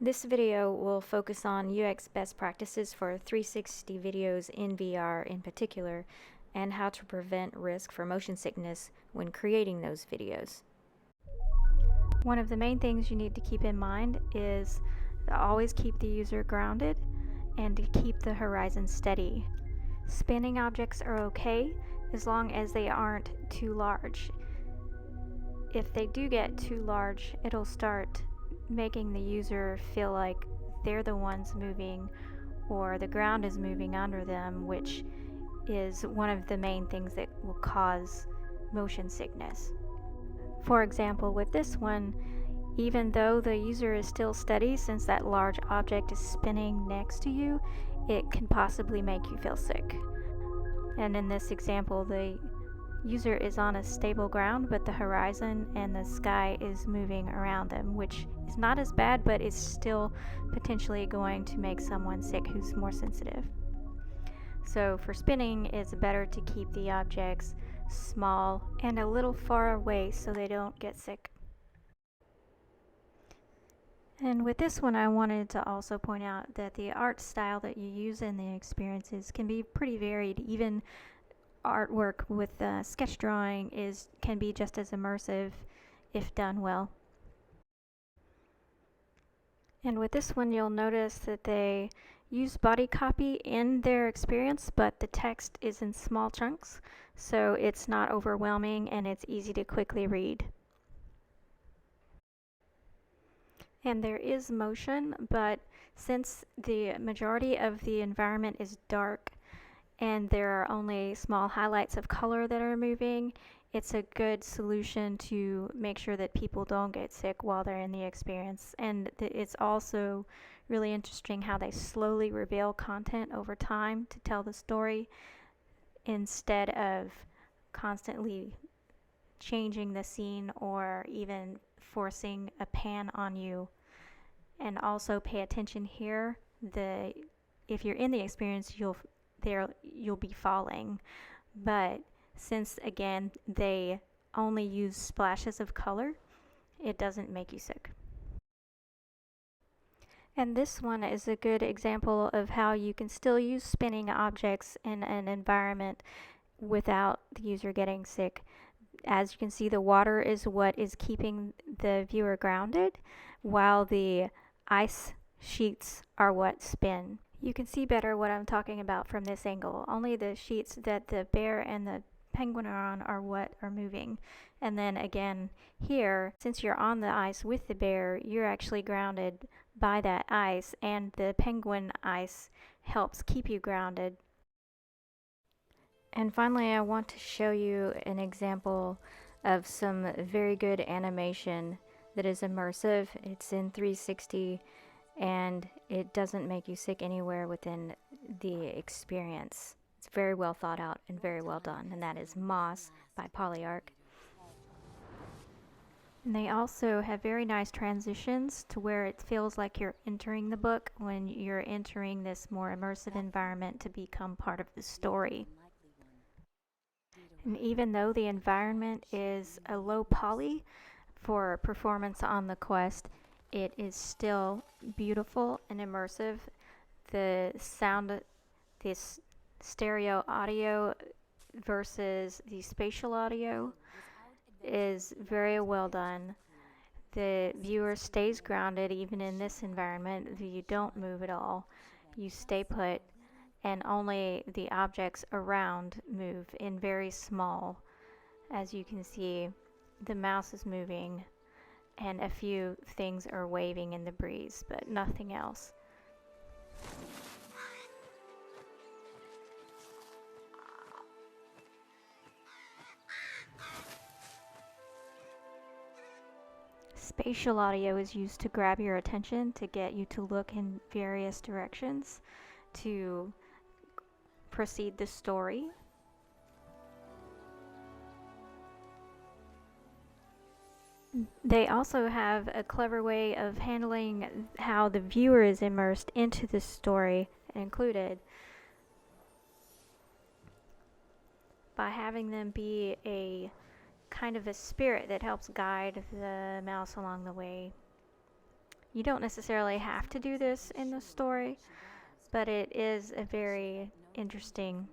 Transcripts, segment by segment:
This video will focus on UX best practices for 360 videos in VR in particular, and how to prevent risk for motion sickness when creating those videos. One of the main things you need to keep in mind is to always keep the user grounded and to keep the horizon steady. Spinning objects are okay as long as they aren't too large. If they do get too large, it'll start making the user feel like they're the ones moving or the ground is moving under them, which is one of the main things that will cause motion sickness. For example, with this one, even though the user is still steady, since that large object is spinning next to you, it can possibly make you feel sick. And in this example, the user is on a stable ground, but the horizon and the sky is moving around them, which is not as bad, but it's still potentially going to make someone sick who's more sensitive. So for spinning, it's better to keep the objects small and a little far away so they don't get sick. And with this one, I wanted to also point out that the art style that you use in the experiences can be pretty varied. Even artwork with sketch drawing can be just as immersive if done well. And with this one, you'll notice that they use body copy in their experience, but the text is in small chunks, so it's not overwhelming and it's easy to quickly read. And there is motion, but since the majority of the environment is dark and there are only small highlights of color that are moving, it's a good solution to make sure that people don't get sick while they're in the experience. And it's also really interesting how they slowly reveal content over time to tell the story instead of constantly changing the scene or even forcing a pan on you. And also pay attention here, if you're in the experience, you'll be falling, but since again they only use splashes of color, it doesn't make you sick. And this one is a good example of how you can still use spinning objects in an environment without the user getting sick. As you can see, the water is what is keeping the viewer grounded, while the ice sheets are what spin. You can see better what I'm talking about from this angle. Only the sheets that the bear and the penguin are on are what are moving. And then again here, since you're on the ice with the bear, you're actually grounded by that ice, and the penguin ice helps keep you grounded. And finally, I want to show you an example of some very good animation that is immersive. It's in 360 and it doesn't make you sick anywhere within the experience. It's very well thought out and very well done, and that is Moss by Polyarc. And they also have very nice transitions to where it feels like you're entering the book when you're entering this more immersive environment to become part of the story. And even though the environment is a low poly for performance on the Quest, it is still beautiful and immersive. The sound, this stereo audio versus the spatial audio is very well done. The viewer stays grounded even in this environment. You don't move at all. You stay put, and only the objects around move in very small. As you can see, the mouse is moving and a few things are waving in the breeze, but nothing else. Spatial audio is used to grab your attention, to get you to look in various directions, to proceed the story. They also have a clever way of handling how the viewer is immersed into the story included by having them be a kind of a spirit that helps guide the mouse along the way. You don't necessarily have to do this in the story, but it is a very interesting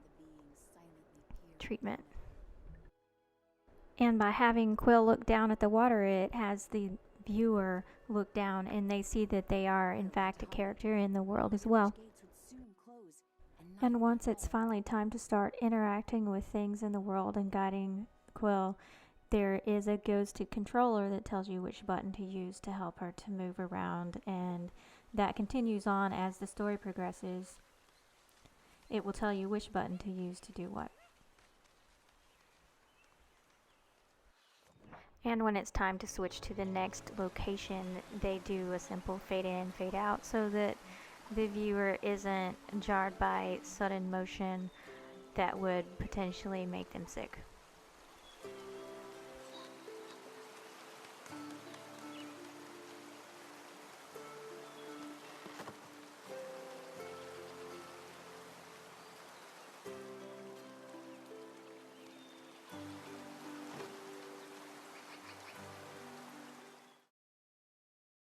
treatment. And by having Quill look down at the water, it has the viewer look down and they see that they are in fact a character in the world as well. And once it's finally time to start interacting with things in the world and guiding Quill, there is a goes to controller that tells you which button to use to help her to move around, and that continues on as the story progresses. It will tell you which button to use to do what. And when it's time to switch to the next location, they do a simple fade in, fade out so that the viewer isn't jarred by sudden motion that would potentially make them sick.